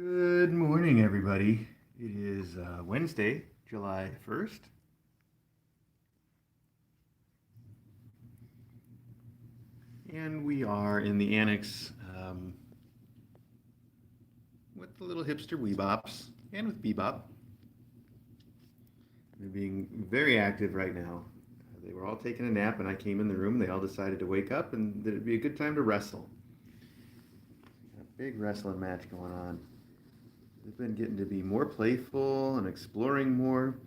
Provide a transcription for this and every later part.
Good morning, everybody. It is Wednesday, July 1st, and we are in the annex with the little hipster weebops and with Bebop. They're being very active right now. They were all taking a nap, and I came in the room. They all decided to wake up and that it'd be a good time to wrestle. A big wrestling match going on. They've been getting to be more playful and exploring more.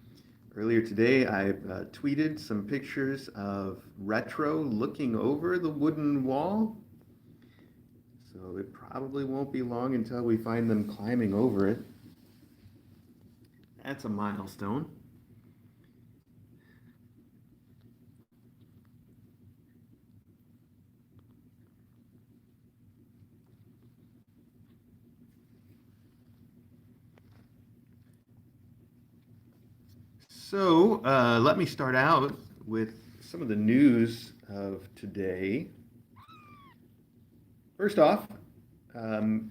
Earlier today, I tweeted some pictures of Retro looking over the wooden wall. So it probably won't be long until we find them climbing over it. That's a milestone. So let me start out with some of the news of today. First off, um,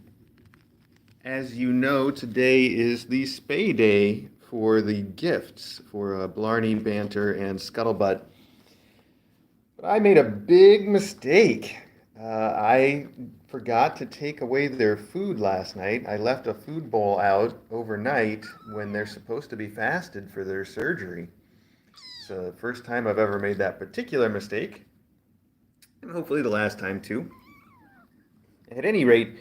as you know, today is the Spay Day for the gifts for Blarney, Banter, and Scuttlebutt. But I made a big mistake. I forgot to take away their food last night. I left a food bowl out overnight when they're supposed to be fasted for their surgery. So the first time I've ever made that particular mistake, and hopefully the last time too. At any rate,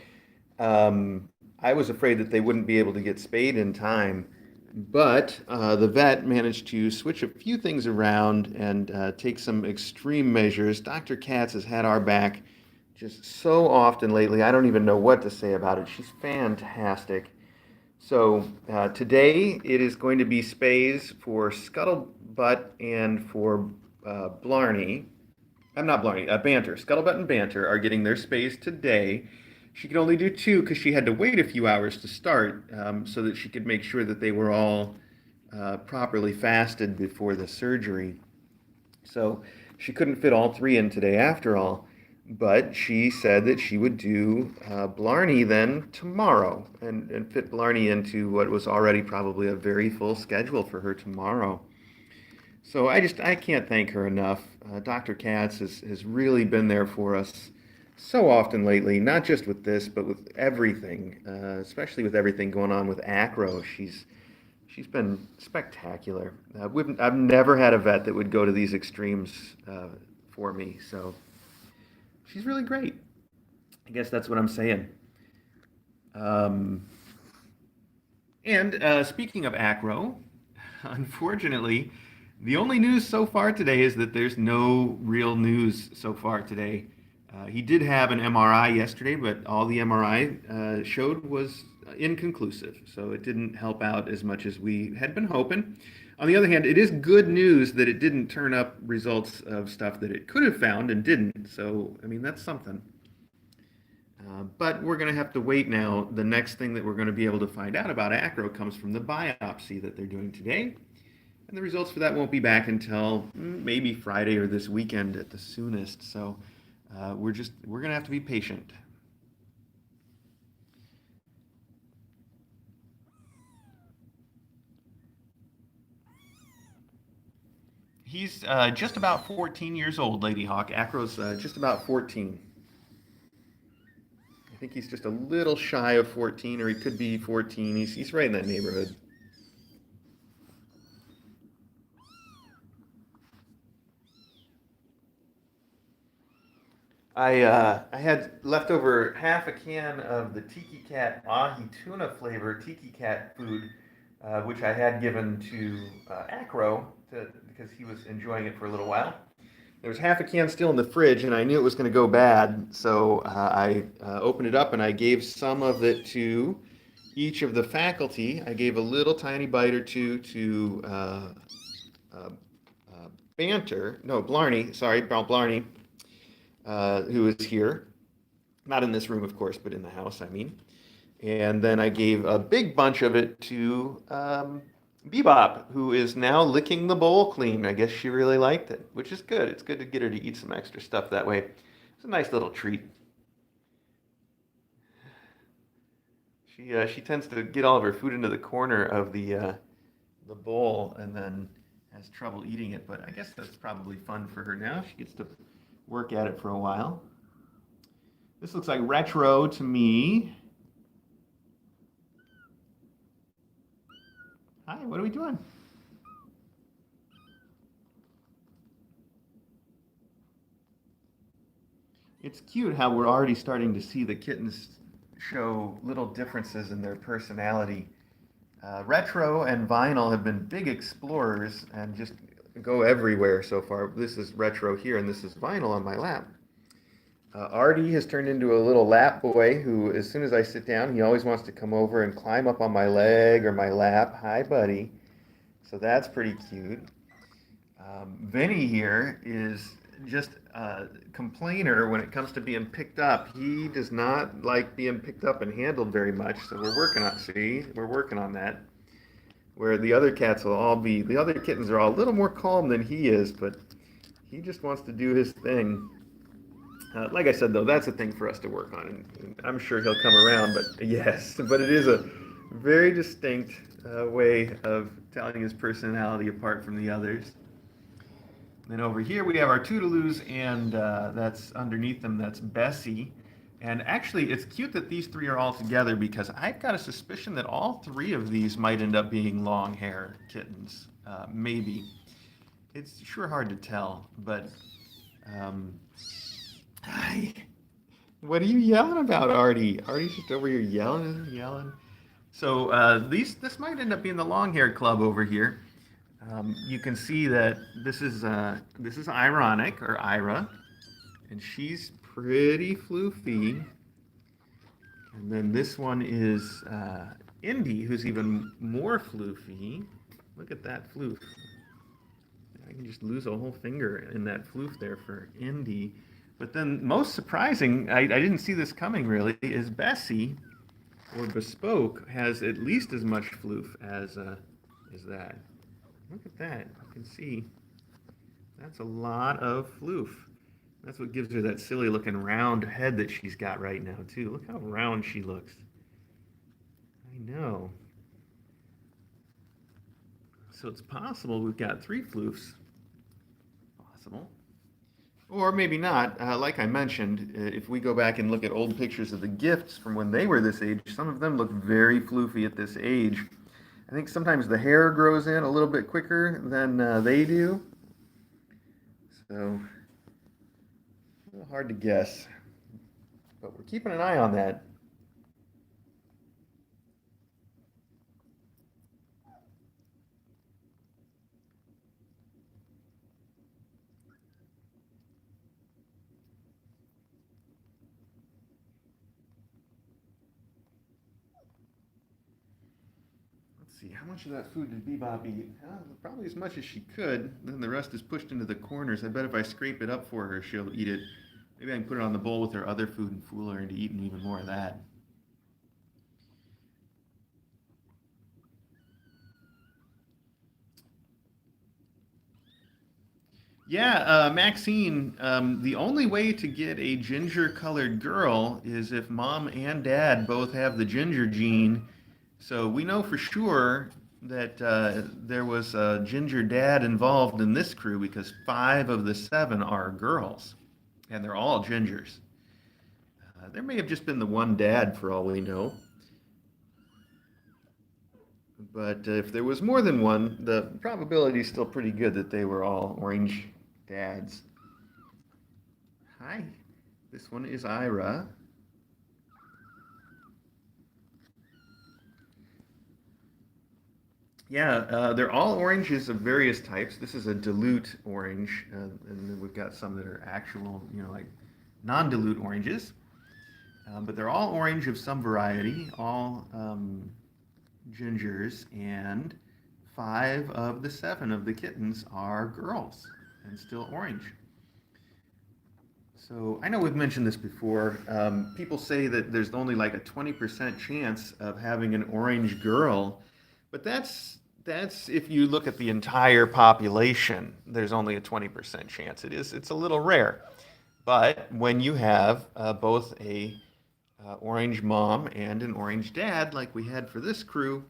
I was afraid that they wouldn't be able to get spayed in time, but the vet managed to switch a few things around and take some extreme measures. Dr. Katz has had our back just so often lately. I don't even know what to say about it. She's fantastic. So today it is going to be spays for Scuttlebutt and for Blarney. I'm not Blarney, Banter. Scuttlebutt and Banter are getting their spays today. She could only do two because she had to wait a few hours to start so that she could make sure that they were all properly fasted before the surgery. So she couldn't fit all three in today after all. But she said that she would do Blarney then tomorrow and fit Blarney into what was already probably a very full schedule for her tomorrow. So I can't thank her enough. Dr. Katz has really been there for us so often lately, not just with this, but with everything, especially with everything going on with Acro. She's been spectacular. I've never had a vet that would go to these extremes for me, so she's really great. I guess that's what I'm saying. Um, and speaking of Acro, unfortunately, the only news so far today is that there's no real news so far today. He did have an MRI yesterday, but all the MRI showed was inconclusive, so it didn't help out as much as we had been hoping. On the other hand, it is good news that it didn't turn up results of stuff that it could have found and didn't. So, I mean, that's something. But we're going to have to wait now. The next thing that we're going to be able to find out about Acro comes from the biopsy that they're doing today. And the results for that won't be back until maybe Friday or this weekend at the soonest. So we're going to have to be patient. He's just about 14 years old, Lady Hawk. Acro's just about 14. I think he's just a little shy of 14, or he could be 14. He's right in that neighborhood. I had left over half a can of the Tiki Cat ahi tuna flavor Tiki Cat food, which I had given to Acro because he was enjoying it for a little while. There was half a can still in the fridge, and I knew it was going to go bad, so I opened it up and I gave some of it to each of the faculty. I gave a little tiny bite or two to uh, Banter, no, Blarney, sorry, Blarney, who is here. Not in this room, of course, but in the house, I mean. And then I gave a big bunch of it to Bebop, who is now licking the bowl clean. I guess she really liked it, which is good. It's good to get her to eat some extra stuff that way. It's a nice little treat. She tends to get all of her food into the corner of the bowl and then has trouble eating it. But I guess that's probably fun for her now. She gets to work at it for a while. This looks like retro to me. Hi, what are we doing? It's cute how we're already starting to see the kittens show little differences in their personality. Retro and Vinyl have been big explorers and just go everywhere so far. This is Retro here, and this is Vinyl on my lap. Artie has turned into a little lap boy who, as soon as I sit down, he always wants to come over and climb up on my leg or my lap. Hi, buddy. So that's pretty cute. Vinny here is just a complainer when it comes to being picked up. He does not like being picked up and handled very much, so we're working on that. Where the other cats will all be, the other kittens are all a little more calm than he is, but he just wants to do his thing. Like I said, though, that's a thing for us to work on, and I'm sure he'll come around, but yes, but it is a very distinct way of telling his personality apart from the others. Then over here we have our Toodaloos, and that's underneath them, that's Bessie. And actually, it's cute that these three are all together because I've got a suspicion that all three of these might end up being long hair kittens. Maybe. It's sure hard to tell, but... Hi. What are you yelling about, Artie? Artie's just over here yelling. So this might end up being the long-haired club over here. You can see that this is Ironic, or Ira, and she's pretty floofy. And then this one is Indy, who's even more floofy. Look at that floof. I can just lose a whole finger in that floof there for Indy. But then most surprising, I didn't see this coming really, is Bessie, or Bespoke, has at least as much floof as that. Look at that. You can see that's a lot of floof. That's what gives her that silly looking round head that she's got right now too. Look how round she looks. I know. So it's possible we've got three floofs. Possible. Or maybe not. Like I mentioned, if we go back and look at old pictures of the gifts from when they were this age, some of them look very floofy at this age. I think sometimes the hair grows in a little bit quicker than they do. So, a little hard to guess. But we're keeping an eye on that. See, how much of that food did Bebop eat? Probably as much as she could. Then the rest is pushed into the corners. I bet if I scrape it up for her, she'll eat it. Maybe I can put it on the bowl with her other food and fool her into eating even more of that. Yeah, Maxine, the only way to get a ginger-colored girl is if mom and dad both have the ginger gene. So we know for sure that there was a ginger dad involved in this crew because 5 of the 7 are girls, and they're all gingers. There may have just been the one dad for all we know. But if there was more than one, the probability is still pretty good that they were all orange dads. Hi, this one is Ira. Yeah, they're all oranges of various types. This is a dilute orange, and then we've got some that are actual, like non-dilute oranges. But they're all orange of some variety, all gingers, and 5 of the 7 of the kittens are girls and still orange. So I know we've mentioned this before. People say that there's only like a 20% chance of having an orange girl, but that's if you look at the entire population, there's only a 20% chance. It's a little rare. But when you have both a orange mom and an orange dad, like we had for this crew,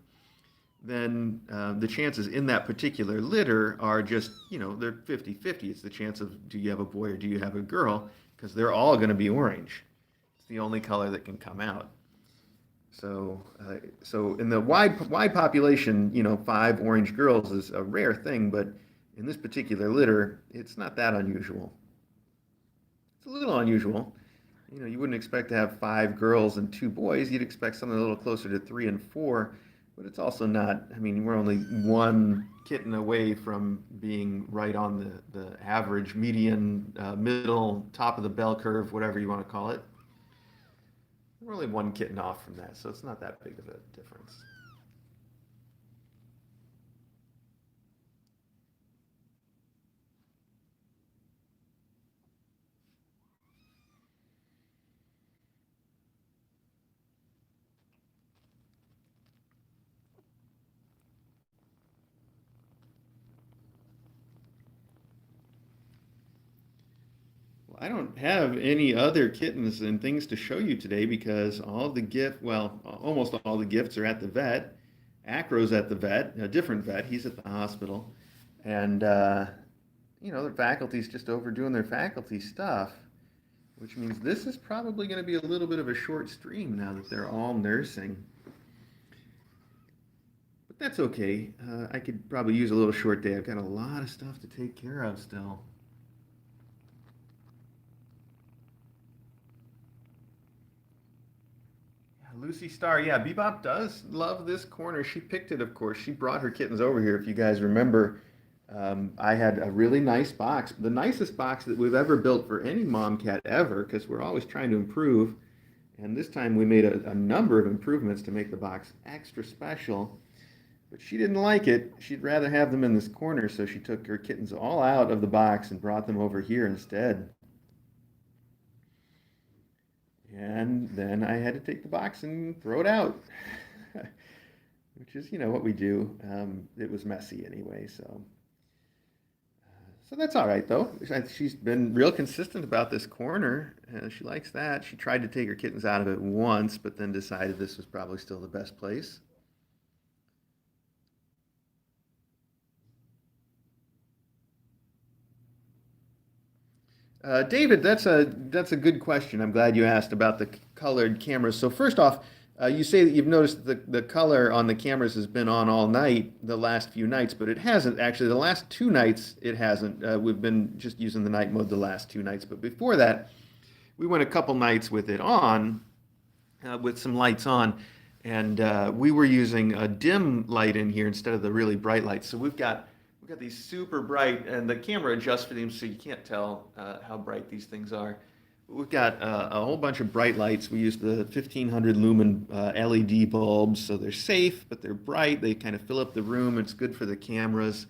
then the chances in that particular litter are just, they're 50-50. It's the chance of do you have a boy or do you have a girl, because they're all going to be orange. It's the only color that can come out. So in the wide population, 5 orange girls is a rare thing, but in this particular litter, it's not that unusual. It's a little unusual. You wouldn't expect to have 5 girls and 2 boys. You'd expect something a little closer to 3 and 4, but it's also not. I mean, we're only one kitten away from being right on the average, median, middle, top of the bell curve, whatever you want to call it. We're only one kitten off from that, so it's not that big of a difference. Well, I don't have any other kittens and things to show you today because almost all the gifts are at the vet. Acro's at the vet, a different vet. He's at the hospital. And, the faculty's just overdoing their faculty stuff, which means this is probably going to be a little bit of a short stream now that they're all nursing. But that's okay. I could probably use a little short day. I've got a lot of stuff to take care of still. Lucy Starr, yeah, Bebop does love this corner. She picked it, of course. She brought her kittens over here. If you guys remember, I had a really nice box, the nicest box that we've ever built for any mom cat ever, because we're always trying to improve. And this time we made a number of improvements to make the box extra special. But she didn't like it. She'd rather have them in this corner, so she took her kittens all out of the box and brought them over here instead. And then I had to take the box and throw it out, which is, what we do. It was messy anyway, so that's all right though. She's been real consistent about this corner. She likes that. She tried to take her kittens out of it once, but then decided this was probably still the best place. David, that's a good question. I'm glad you asked about the colored cameras. So first off, you say that you've noticed the color on the cameras has been on all night, the last few nights, but it hasn't actually. The last 2 nights, it hasn't. We've been just using the night mode the last 2 nights, but before that, we went a couple nights with it on, with some lights on, and we were using a dim light in here instead of the really bright lights. So we've got these super bright, and the camera adjusts for them so you can't tell how bright these things are. We've got a whole bunch of bright lights. We use the 1500 lumen LED bulbs, so they're safe, but they're bright. They kind of fill up the room. It's good for the cameras.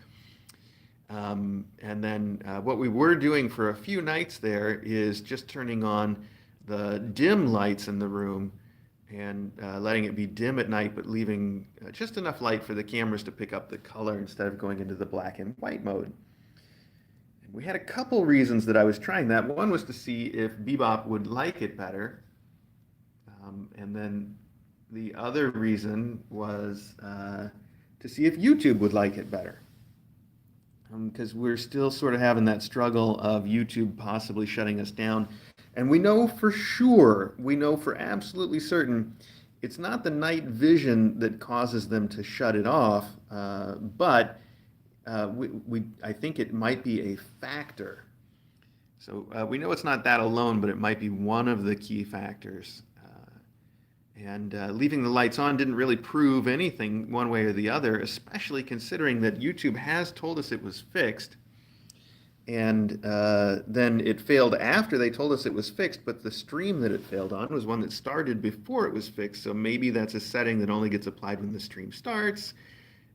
And then what we were doing for a few nights there is just turning on the dim lights in the room and letting it be dim at night, but leaving just enough light for the cameras to pick up the color instead of going into the black and white mode. And we had a couple reasons that I was trying that. One was to see if Bebop would like it better. And then the other reason was to see if YouTube would like it better. Because we're still sort of having that struggle of YouTube possibly shutting us down. And we know for sure, we know for absolutely certain, it's not the night vision that causes them to shut it off, but I think it might be a factor. So we know it's not that alone, but it might be one of the key factors. And leaving the lights on didn't really prove anything one way or the other, especially considering that YouTube has told us it was fixed. And then it failed after they told us it was fixed, but the stream that it failed on was one that started before it was fixed. So maybe that's a setting that only gets applied when the stream starts.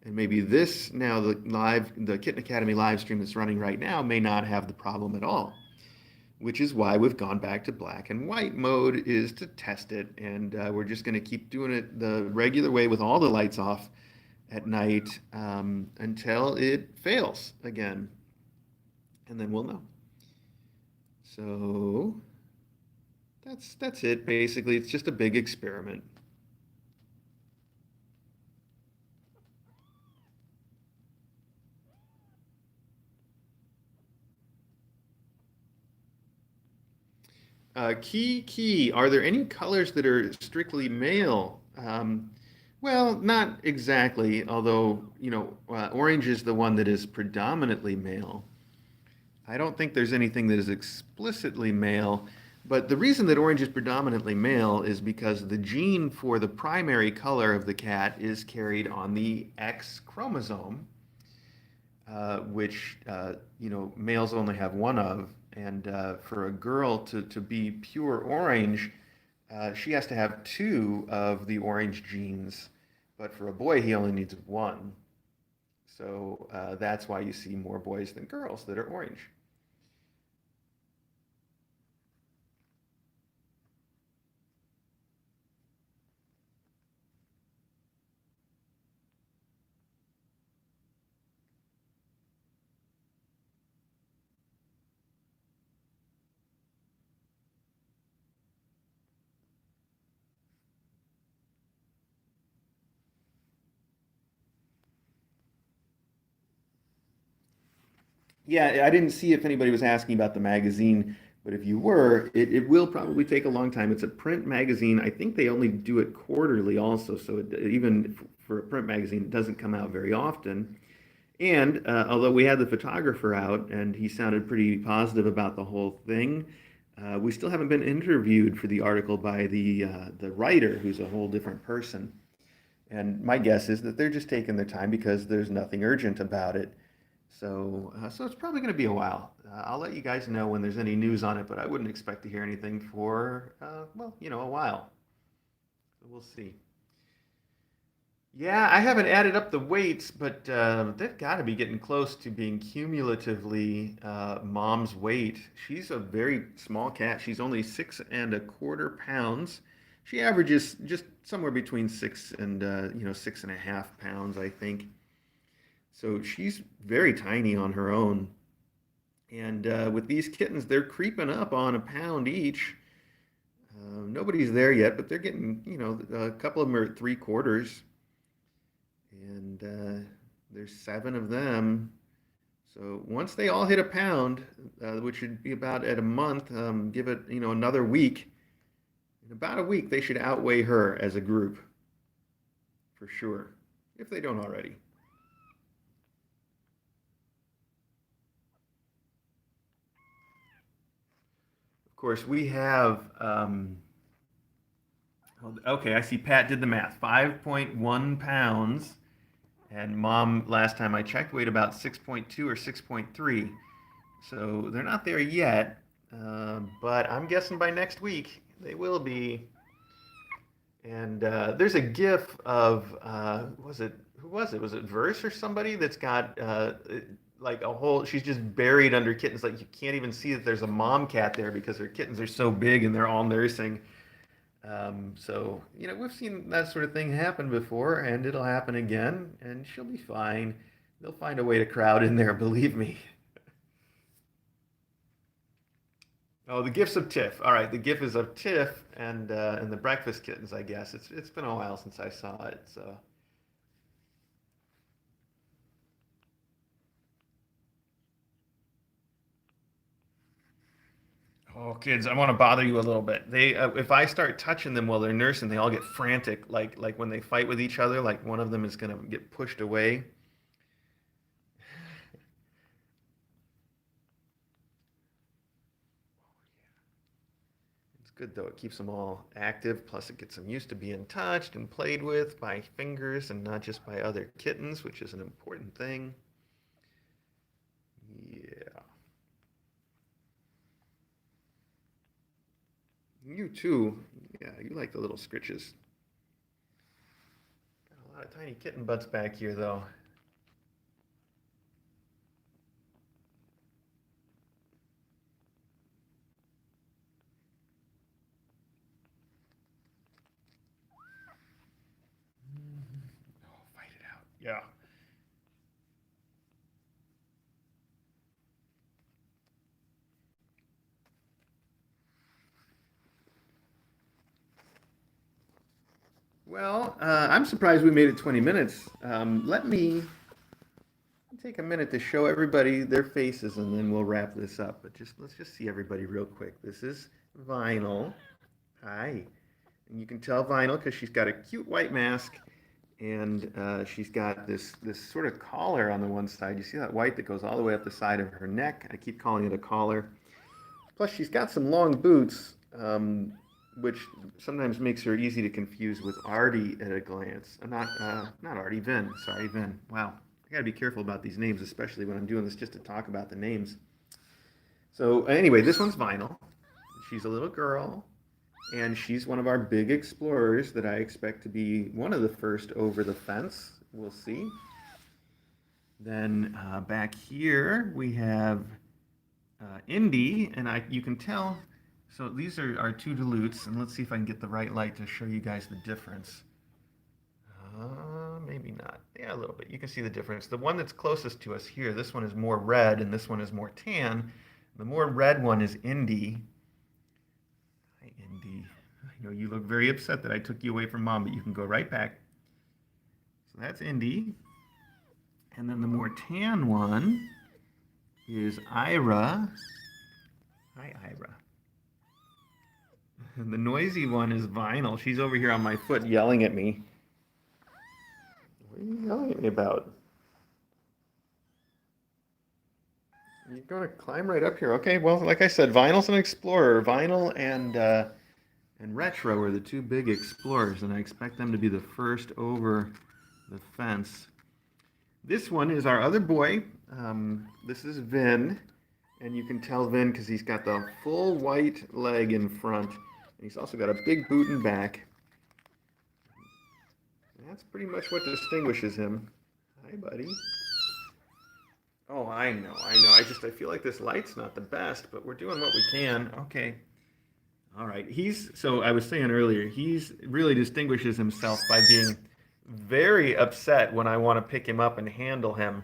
And maybe this now, the Kitten Academy live stream that's running right now may not have the problem at all. Which is why we've gone back to black and white mode, is to test it. And we're just going to keep doing it the regular way with all the lights off at night until it fails again. And then we'll know. So That's it basically. It's just a big experiment. Key. Are there any colors that are strictly male? Well, not exactly, although, orange is the one that is predominantly male. I don't think there's anything that is explicitly male, but the reason that orange is predominantly male is because the gene for the primary color of the cat is carried on the X chromosome, which males only have one of. And for a girl to be pure orange, she has to have two of the orange genes, but for a boy, he only needs one. So that's why you see more boys than girls that are orange. Yeah, I didn't see if anybody was asking about the magazine, but if you were, it will probably take a long time. It's a print magazine. I think they only do it quarterly also, so even for a print magazine, it doesn't come out very often. And although we had the photographer out and he sounded pretty positive about the whole thing, we still haven't been interviewed for the article by the writer, who's a whole different person. And my guess is that they're just taking their time because there's nothing urgent about it. So it's probably going to be a while. I'll let you guys know when there's any news on it, but I wouldn't expect to hear anything for, well, a while. So we'll see. Yeah, I haven't added up the weights, but they've got to be getting close to being cumulatively mom's weight. She's a very small cat. She's only 6.25 pounds. She averages just somewhere between 6.5 pounds, I think. So she's very tiny on her own. And with these kittens, they're creeping up on a pound each. Nobody's there yet, but they're getting, a couple of them are at 3 quarters. And there's 7 of them. So once they all hit a pound, which should be about at a month, give it, another week. In about a week, they should outweigh her as a group, for sure, if they don't already. Of course, we have, okay, I see Pat did the math. 5.1 pounds. And mom, last time I checked, weighed about 6.2 or 6.3. So they're not there yet, but I'm guessing by next week they will be. And there's a GIF of, was it, who was it? Was it Verse or somebody that's got like a whole, she's just buried under kittens. Like you can't even see that there's a mom cat there because her kittens are so big and they're all nursing. So, we've seen that sort of thing happen before, and it'll happen again, and she'll be fine. They'll find a way to crowd in there, believe me. Oh, the gifts of Tiff. All right, the gift is of Tiff and the breakfast kittens, I guess. It's been a while since I saw it, so. Oh, kids, I want to bother you a little bit. If I start touching them while they're nursing, they all get frantic, like when they fight with each other, like one of them is gonna get pushed away. It's good though. It keeps them all active. Plus, it gets them used to being touched and played with by fingers and not just by other kittens, which is an important thing. Yeah. You too. Yeah, you like the little scritches. Got a lot of tiny kitten butts back here, though. Oh, fight it out. Yeah. Well, I'm surprised we made it 20 minutes. Let me take a minute to show everybody their faces and then we'll wrap this up. But let's just see everybody real quick. This is Vinyl. Hi. And you can tell Vinyl because she's got a cute white mask and she's got this sort of collar on the one side. You see that white that goes all the way up the side of her neck? I keep calling it a collar. Plus, she's got some long boots, which sometimes makes her easy to confuse with Artie at a glance. Not Artie, Vin. Sorry, Vin. Wow. I got to be careful about these names, especially when I'm doing this just to talk about the names. So anyway, this one's Vinyl. She's a little girl, and she's one of our big explorers that I expect to be one of the first over the fence. We'll see. Then back here we have Indy, and you can tell. So these are our two dilutes, and let's see if I can get the right light to show you guys the difference. Maybe not. Yeah, a little bit. You can see the difference. The one that's closest to us here, this one is more red, and this one is more tan. The more red one is Indy. Hi, Indy. I know you look very upset that I took you away from Mom, but you can go right back. So that's Indy. And then the more tan one is Ira. Hi, Ira. And the noisy one is Vinyl. She's over here on my foot yelling at me. What are you yelling at me about? You're going to climb right up here. Okay, well, like I said, Vinyl's an explorer. Vinyl and Retro are the two big explorers, and I expect them to be the first over the fence. This one is our other boy. This is Vin, and you can tell Vin because he's got the full white leg in front, and he's also got a big boot in back. That's pretty much what distinguishes him. Hi, buddy. Oh, I know. I feel like this light's not the best, but we're doing what we can. Okay. All right. So I was saying earlier, he's really distinguishes himself by being very upset when I want to pick him up and handle him.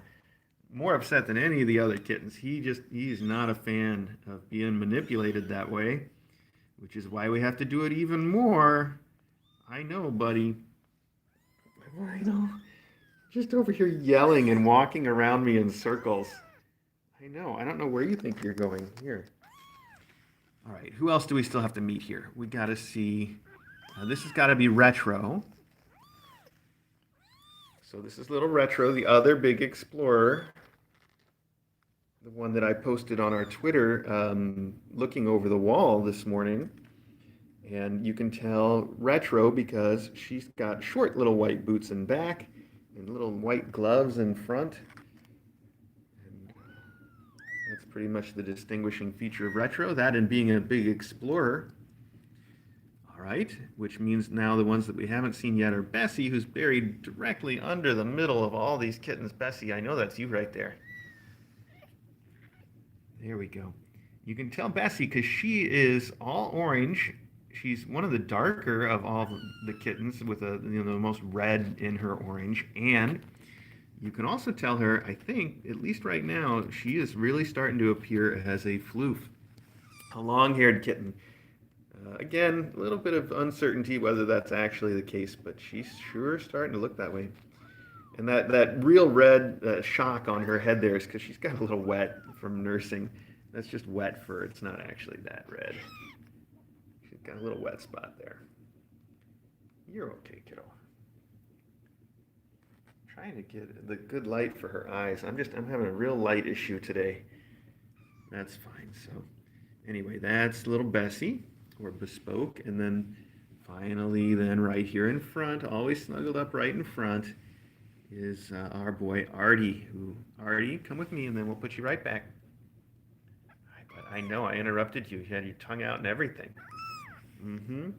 More upset than any of the other kittens. He's not a fan of being manipulated that way, which is why we have to do it even more. I know, buddy. I know. Just over here yelling and walking around me in circles. I know. I don't know where you think you're going. Here. All right. Who else do we still have to meet here? We got to see. This has got to be Retro. So this is little Retro, the other big explorer. The one that I posted on our Twitter looking over the wall this morning. And you can tell Retro because she's got short little white boots in back and little white gloves in front. And that's pretty much the distinguishing feature of Retro, that and being a big explorer. All right, which means now the ones that we haven't seen yet are Bessie, who's buried directly under the middle of all these kittens. Bessie, I know that's you right there. There we go. You can tell Bessie because she is all orange. She's one of the darker of all the kittens with the most red in her orange. And you can also tell her, I think, at least right now, she is really starting to appear as a floof, a long-haired kitten. Again, a little bit of uncertainty whether that's actually the case, but she's sure starting to look that way. And that real red shock on her head there is because she's got a little wet from nursing. That's just wet fur. It's not actually that red. She's got a little wet spot there. You're okay, kiddo. Trying to get the good light for her eyes. I'm having a real light issue today. That's fine. So anyway, that's little Bessie, or Bespoke. And then finally, then right here in front, always snuggled up right in front, is our boy Artie. Artie, come with me and then we'll put you right back. I know I interrupted you. You had your tongue out and everything. Mm-hmm.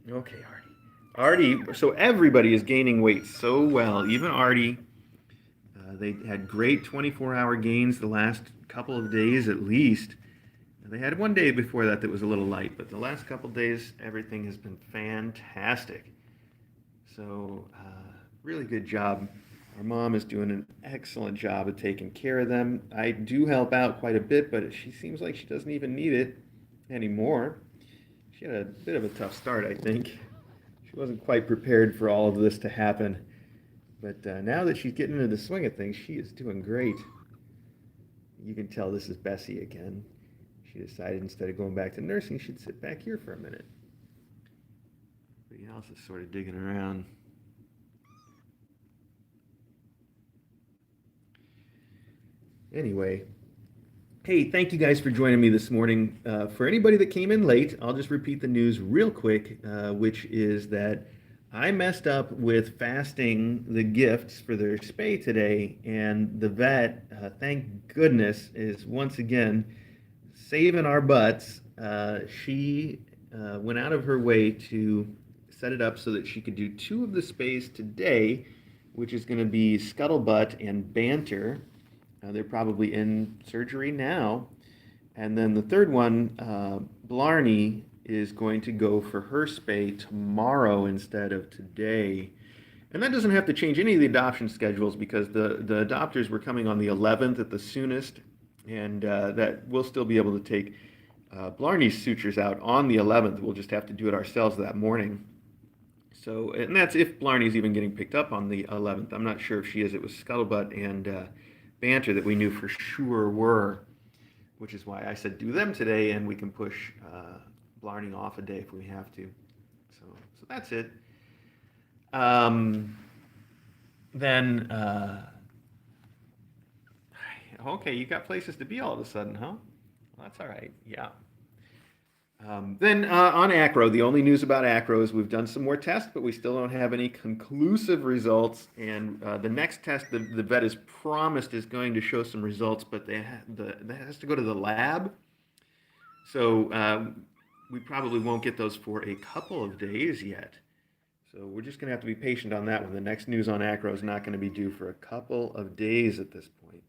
Okay, Artie. So everybody is gaining weight so well. Even Artie. They had great 24-hour gains the last couple of days at least. They had one day before that was a little light, but the last couple of days, everything has been fantastic. So, really good job. Our mom is doing an excellent job of taking care of them. I do help out quite a bit, but she seems like she doesn't even need it. anymore. She had a bit of a tough start, I think. She wasn't quite prepared for all of this to happen. But now that she's getting into the swing of things, she is doing great. You can tell this is Bessie again. She decided instead of going back to nursing, she'd sit back here for a minute. Everybody else is sort of digging around. Anyway, hey, thank you guys for joining me this morning. For anybody that came in late, I'll just repeat the news real quick, which is that I messed up with fasting the gifts for their spay today, and the vet, thank goodness, is once again saving our butts. She went out of her way to set it up so that she could do two of the spays today, which is going to be Scuttlebutt and Banter. They're probably in surgery now. And then the third one, Blarney, is going to go for her spay tomorrow instead of today. And that doesn't have to change any of the adoption schedules because the adopters were coming on the 11th at the soonest. And that we'll still be able to take Blarney's sutures out on the 11th. We'll just have to do it ourselves that morning. So, and that's if Blarney's even getting picked up on the 11th. I'm not sure if she is. It was Scuttlebutt and Banter that we knew for sure were, which is why I said do them today, and we can push Blarney off a day if we have to. So that's it. Then, okay, you got places to be all of a sudden, huh? Well, that's all right. Yeah. Then on Acro, the only news about Acro is we've done some more tests, but we still don't have any conclusive results. And the next test the vet has promised is going to show some results, but that has to go to the lab. So we probably won't get those for a couple of days yet. So we're just going to have to be patient on that one. The next news on Acro is not going to be due for a couple of days at this point.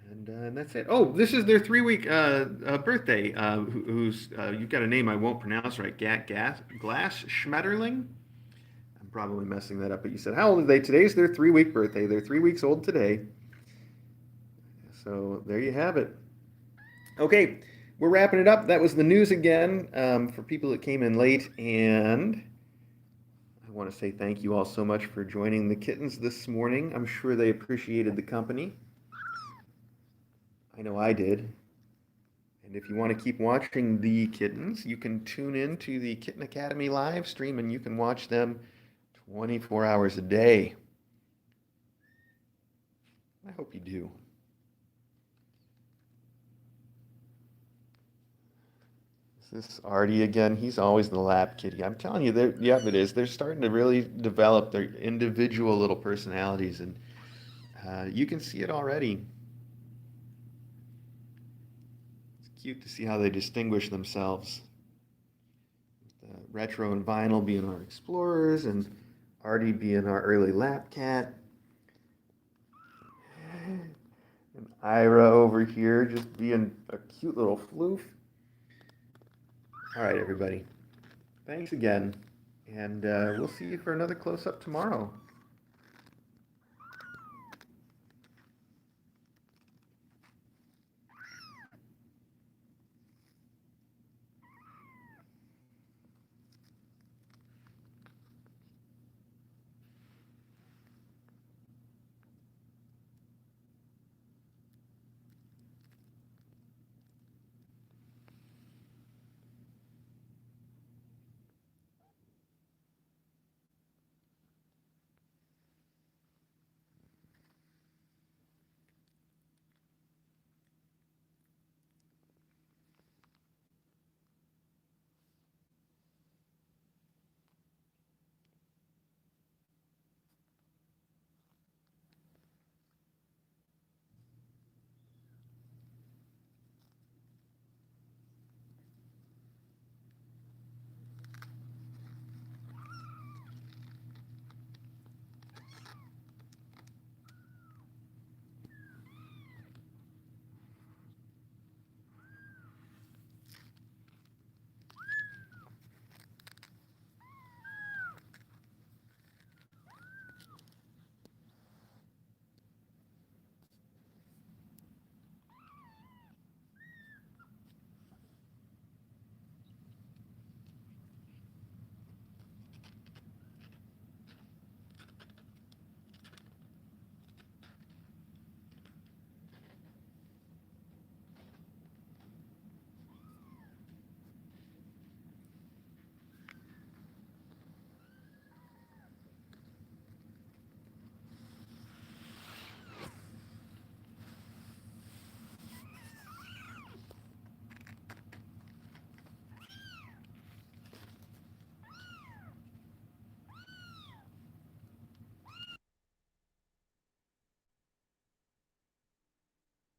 And that's it. Oh, this is their 3-week birthday. Who's you've got a name I won't pronounce right. Glass Schmetterling. I'm probably messing that up, but you said how old are they? Today's their 3-week birthday. They're 3 weeks old today. So there you have it. Okay, we're wrapping it up. That was the news again for people that came in late, and I want to say thank you all so much for joining the Kittens this morning. I'm sure they appreciated the company. I know I did. And if you want to keep watching the Kittens, you can tune in to the Kitten Academy live stream and you can watch them 24 hours a day. I hope you do. Is this Artie again? He's always the lap kitty. I'm telling you, yeah, it is. They're starting to really develop their individual little personalities, and you can see it already. Cute to see how they distinguish themselves. Retro and Vinyl being our explorers, and Artie being our early lap cat. And Ira over here just being a cute little floof. All right, everybody. Thanks again, and we'll see you for another close-up tomorrow.